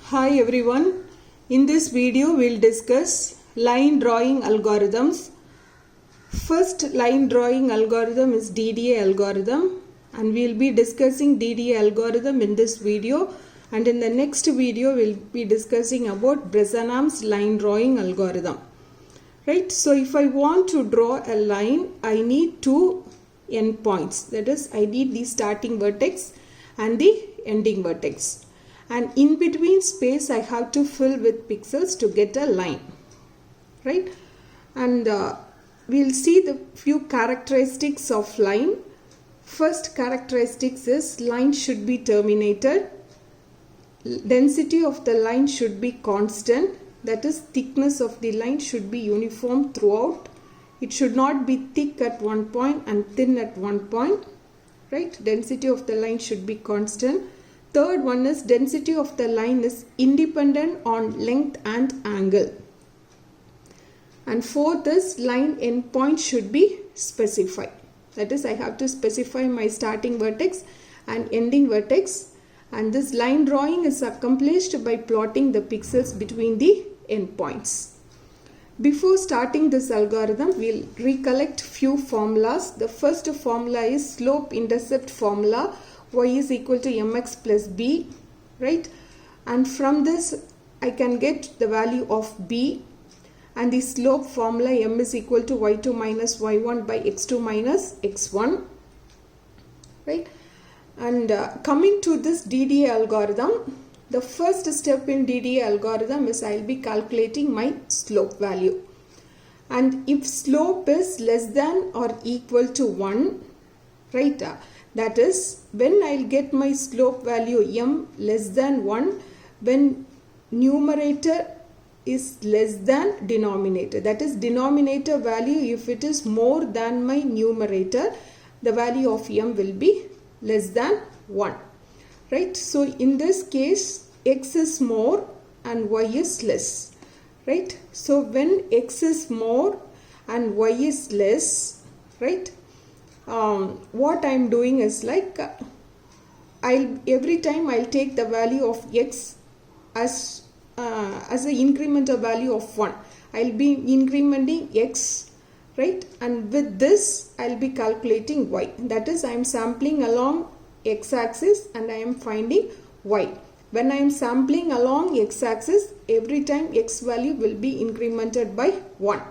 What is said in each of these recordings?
Hi everyone, in this video we'll discuss line drawing algorithms. First line drawing algorithm is DDA algorithm and we'll be discussing DDA algorithm in this video, and in the next video we'll be discussing about Bresenham's line drawing algorithm. Right, so if I want to draw a line, I need two endpoints, that is I need the starting vertex and the ending vertex. And in between space I have to fill with pixels to get a line, right? And we'll see the few characteristics of line. First characteristics is line should be terminated, density of the line should be constant, that is thickness of the line should be uniform throughout. It should not be thick at one point and thin at one point, right? Density of the line should be constant. Third one is density of the line is independent on length and angle. And fourth is line endpoint should be specified. That is I have to specify my starting vertex and ending vertex, and this line drawing is accomplished by plotting the pixels between the endpoints. Before starting this algorithm, we'll recollect few formulas. The first formula is slope-intercept formula. Y is equal to mx plus b, right? And from this I can get the value of b, and the slope formula m is equal to y2 minus y1 by x2 minus x1, right? And coming to this DDA algorithm, the first step in DDA algorithm is I'll be calculating my slope value, and if slope is less than or equal to 1, right, that is when I'll get my slope value m less than 1 when numerator is less than denominator. That is denominator value, if it is more than my numerator, the value of m will be less than 1. Right? So in this case x is more and y is less. Right? So when x is more and y is less, right? What I am doing is like every time I'll take the value of x as an incremental value of 1. I'll be incrementing x, right? And with this I'll be calculating y. That is I am sampling along x-axis and I am finding y. When I am sampling along x-axis, every time x value will be incremented by 1,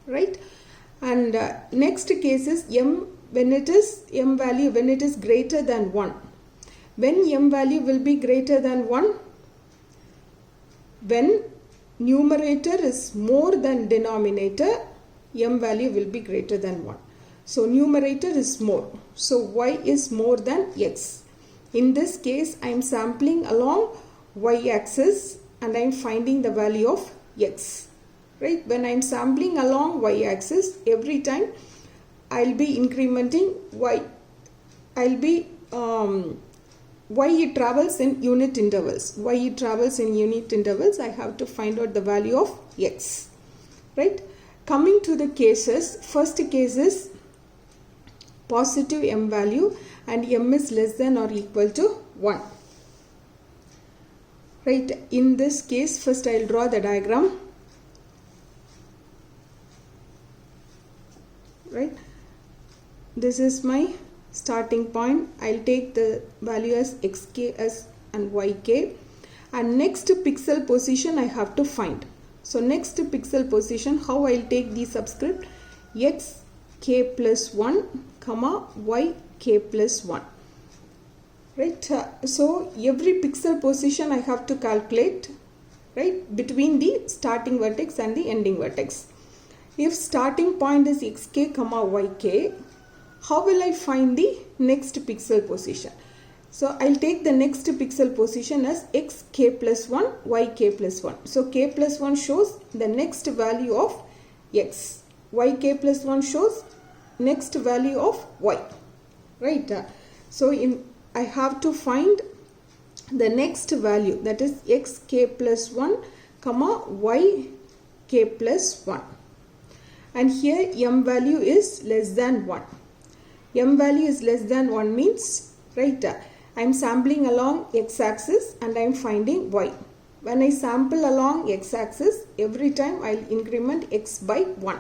right? And next case is m value when it is greater than 1. When m value will be greater than 1? When numerator is more than denominator, m value will be greater than 1. So numerator is more. So y is more than x. In this case I am sampling along y axis and I am finding the value of x. Right, when I am sampling along y-axis, every time I'll be incrementing y. Y it travels in unit intervals. Y it travels in unit intervals. I have to find out the value of x. Right. Coming to the cases, first case is positive m value and m is less than or equal to 1. Right. In this case, first I'll draw the diagram. Right, this is my starting point. I'll take the value as xk as and yk, and next pixel position I have to find. So next pixel position, how I'll take the subscript xk plus 1 comma yk plus 1, right? So every pixel position I have to calculate, right, between the starting vertex and the ending vertex. If starting point is xk comma yk, how will I find the next pixel position? So I'll take the next pixel position as xk plus 1, yk plus 1. So k plus 1 shows the next value of x. Yk plus 1 shows next value of y. Right? So I have to find the next value, that is xk plus 1 comma yk plus 1. And here m value is less than 1. M value is less than 1 means, right, I am sampling along x-axis and I am finding y. When I sample along x-axis, every time I will increment x by 1.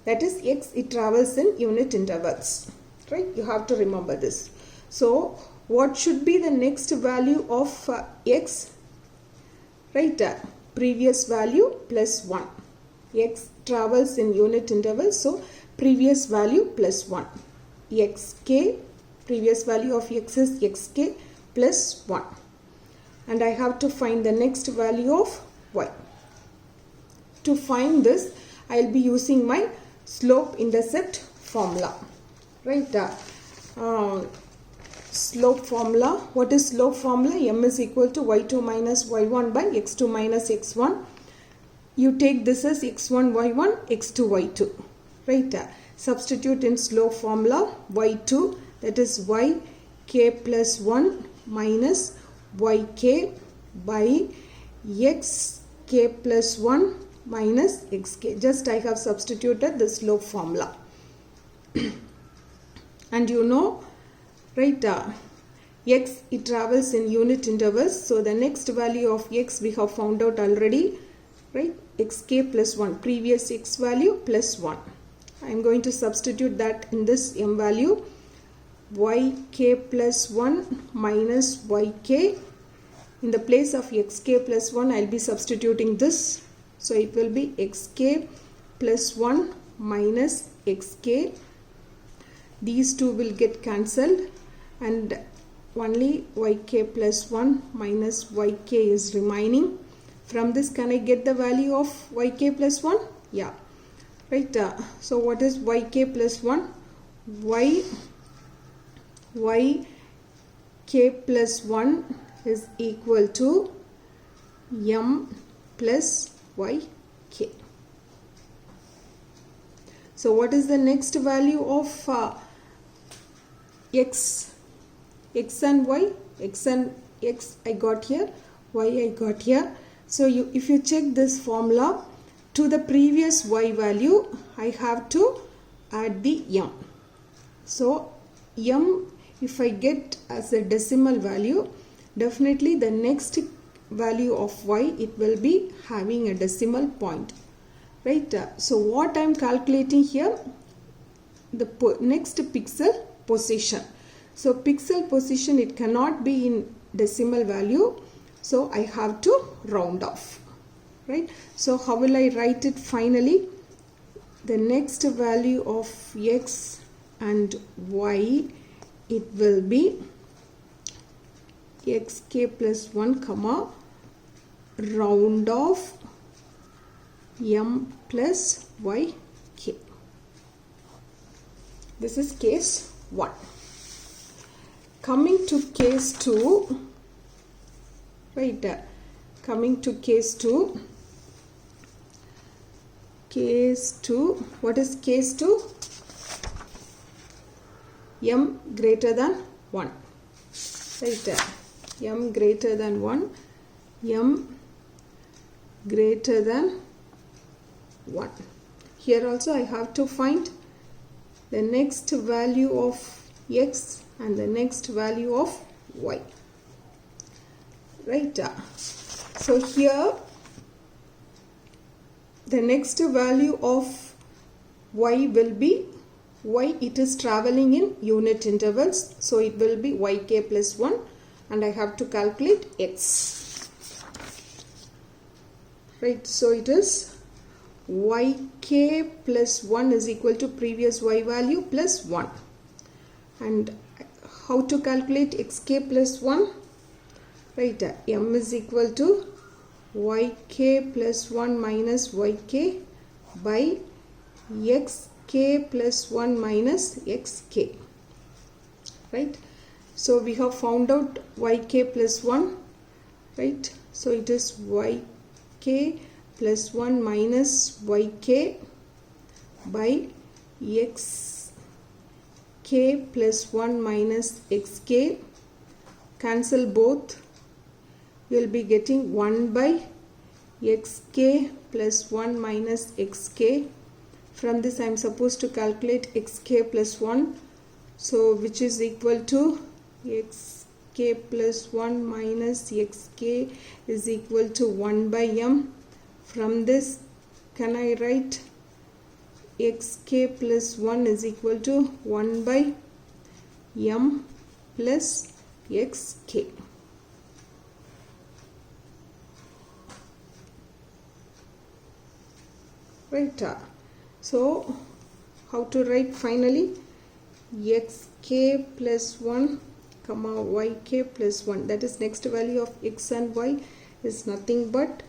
That is x, it travels in unit intervals. Right? You have to remember this. So, what should be the next value of x? Right? Previous value plus 1. X travels in unit intervals, so previous value plus 1. Xk, previous value of x is xk plus 1. And I have to find the next value of y. To find this, I will be using my slope-intercept formula. Right? Slope formula. What is slope formula? M is equal to y2 minus y1 by x2 minus x1. You take this as x1 y1, x2 y2. Right? Substitute in slope formula y2, that is y k plus 1 minus yk by x k plus 1 minus xk. Just I have substituted the slope formula. And you know, right, x, it travels in unit intervals. So the next value of x we have found out already. Right, xk plus 1, previous x value plus 1. I am going to substitute that in this m value. Yk plus 1 minus yk. In the place of xk plus 1, I will be substituting this. So it will be xk plus 1 minus xk. These two will get cancelled and only yk plus 1 minus yk is remaining. From this, can I get the value of yk plus 1? Yeah. Right. So what is yk plus 1? Yk plus 1 is equal to m plus yk. So what is the next value of x and y? X I got here, y I got here. So if you check this formula, to the previous y value, I have to add the m. So m, if I get as a decimal value, definitely the next value of y, it will be having a decimal point. Right? So what I am calculating here, the next pixel position. So pixel position, it cannot be in decimal value. So I have to round off. Right? So how will I write it finally? The next value of x and y, it will be xk plus 1 comma round off m plus yk. This is case 1. Coming to case 2, right, coming to case 2, what is case 2? M greater than 1, right, m greater than 1, m greater than 1. Here also I have to find the next value of x and the next value of y. Right. So here the next value of y will be y, it is traveling in unit intervals. So it will be yk plus 1 and I have to calculate x. Right. So it is yk plus 1 is equal to previous y value plus 1. And how to calculate xk plus 1? Right, m is equal to yk plus 1 minus yk by xk plus 1 minus xk. Right, so we have found out yk plus 1. Right, so it is yk plus 1 minus yk by xk plus 1 minus xk. Cancel both. You will be getting 1 by xk plus 1 minus xk. From this I am supposed to calculate xk plus 1. So which is equal to xk plus 1 minus xk is equal to 1 by m. From this, can I write xk plus 1 is equal to 1 by m plus xk. Right. So, how to write finally? Xk plus 1 comma yk plus 1, that is next value of x and y is nothing but,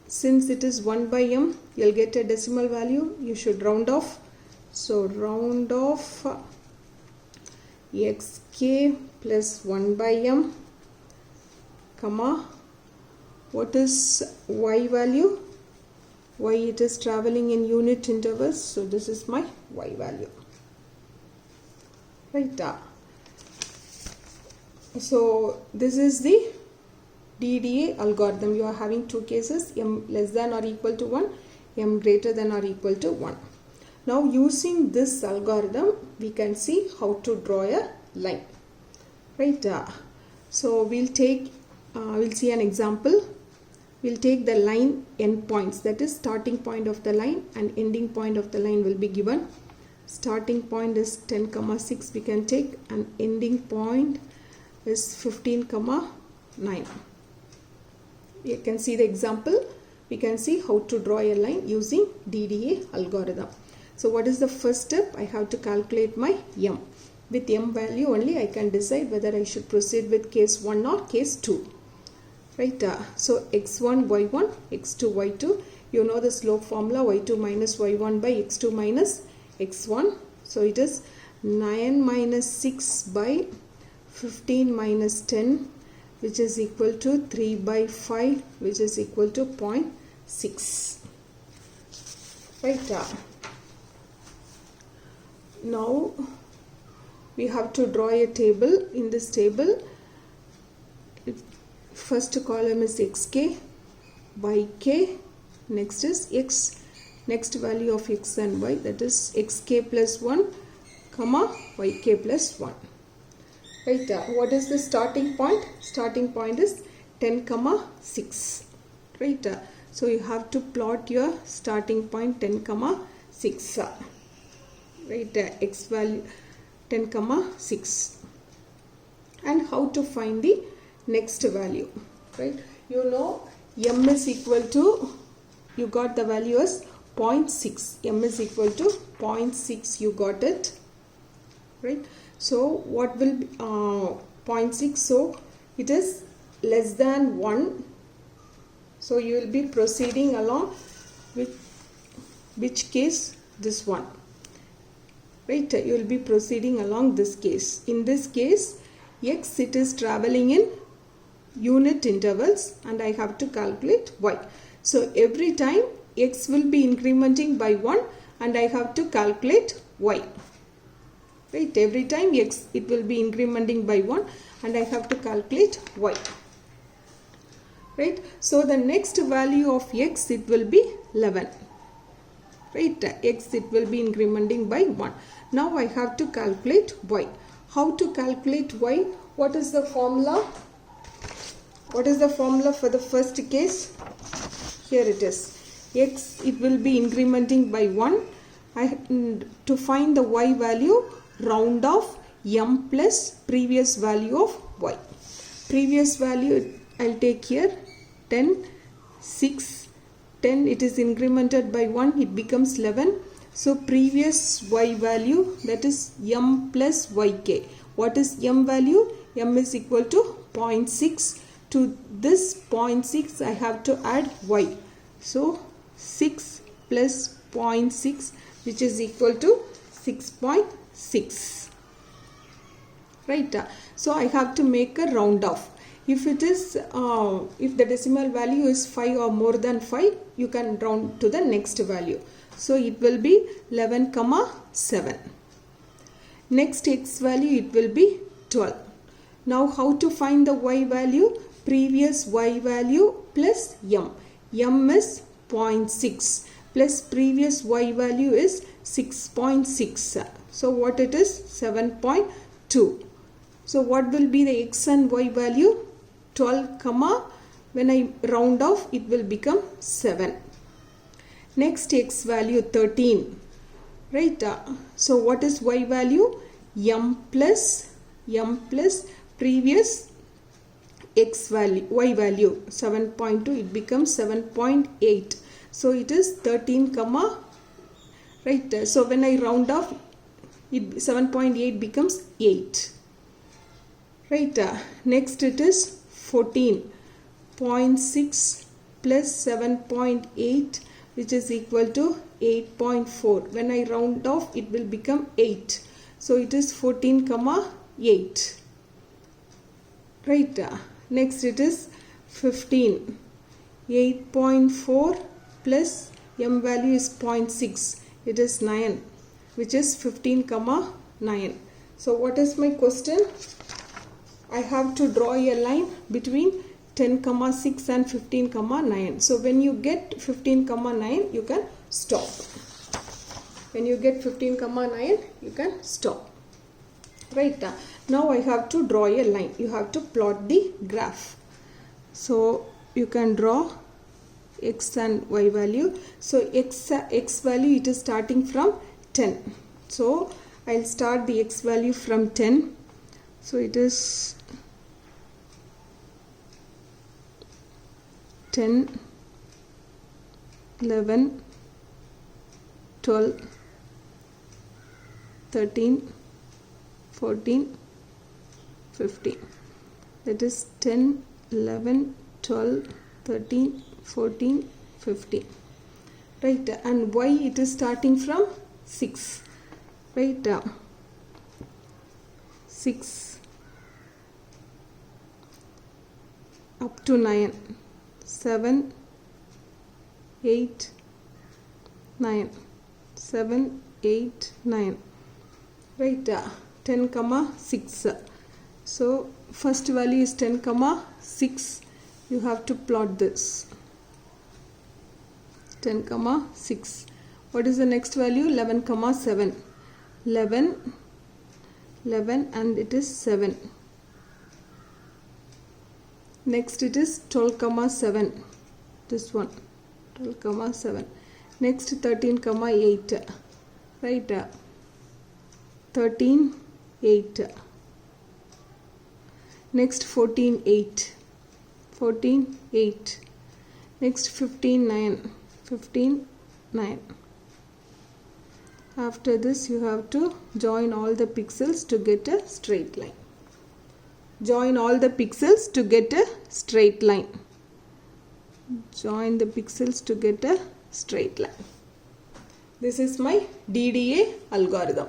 since it is 1 by m, you'll get a decimal value, you should round off. So round off xk plus 1 by m comma, what is y value? Y, it is traveling in unit intervals, so this is my y value. Right. So this is the DDA algorithm. You are having two cases, m less than or equal to 1, m greater than or equal to 1. Now using this algorithm, we can see how to draw a line. Right. So we'll see an example. We'll take the line endpoints, that is starting point of the line and ending point of the line will be given. Starting point is 10, 6 we can take, and ending point is 15, 9. You can see the example. We can see how to draw a line using DDA algorithm. So what is the first step? I have to calculate my m. With m value only I can decide whether I should proceed with case 1 or case 2. Right. So x1, y1, x2, y2. You know the slope formula, y2 minus y1 by x2 minus x1. So it is 9 minus 6 by 15 minus 10, which is equal to 3 by 5, which is equal to 0.6. Right. Now we have to draw a table. In this table, first column is xk, yk, next is x, next value of x and y, that is xk plus 1, comma yk plus 1. Right. What is the starting point? Starting point is 10, 6. Right. So you have to plot your starting point 10, 6. Right. X value 10, 6. And how to find the next value? Right. You know m is equal to, you got the value as 0.6. m is equal to 0.6. You got it. Right. So what will be 0.6? So it is less than 1. So you will be proceeding along with which case? This one. Right. You will be proceeding along this case. In this case, x, it is traveling in unit intervals and I have to calculate y. So every time x will be incrementing by 1 and I have to calculate y. Right, every time x, it will be incrementing by 1 and I have to calculate y. Right, so the next value of x, it will be 11. Right, x, it will be incrementing by 1. Now I have to calculate y. How to calculate y? What is the formula? What is the formula for the first case? Here it is. X, it will be incrementing by 1. To find the y value, round off m plus previous value of y. Previous value I'll take here 10, 6, 10, it is incremented by 1, it becomes 11. So previous y value, that is m plus yk. What is m value? M is equal to 0.6. To this 0.6 I have to add y. So 6 plus 0.6, which is equal to 6.6. Right. So I have to make a round off. If it is if the decimal value is 5 or more than 5, you can round to the next value. So it will be 11, 7. Next x value, it will be 12. Now how to find the y value? Previous y value plus m. M is 0.6 plus previous y value is 6.6. So what it is? 7.2. So what will be the x and y value? 12 comma, when I round off it will become 7. Next x value 13, right? So what is y value? m plus previous x value, y value 7.2, it becomes 7.8. So it is 13 comma, right? So when I round off, it 7.8 becomes 8, right? Next it is 14.6 plus 7.8, which is equal to 8.4. When I round off, it will become 8. So it is 14 comma 8, right? Next it is 15. 8.4 plus m value is 0.6. It is 9, which is 15 comma 9. So what is my question? I have to draw a line between 10 comma 6 and 15 comma 9. So when you get 15 comma 9, you can stop. When you get 15 comma 9, you can stop. Right? Now I have to draw a line. You have to plot the graph. So you can draw x and y value. So x value, it is starting from 10. So I'll start the x value from 10. So it is 10, 11, 12, 13, 14, 15. That is 10, 11, 12, 13, 14, 15. Right? And y, it is starting from 6. Right? 6 up to 9. 7, 8, 9. 7, 8, 9. Right? 10 comma 6. So first value is 10 comma 6. You have to plot this. 10 comma 6. What is the next value? 11 comma 7. 11, and it is 7. Next it is 12 comma 7. This one, 12 comma 7. Next 13 comma 8. Right? 13, 8. Next 14, 8. 14, 8. Next 15, 9. 15, 9. After this, you have to join all the pixels to get a straight line. Join all the pixels to get a straight line. Join the pixels to get a straight line. This is my DDA algorithm.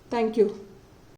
Thank you.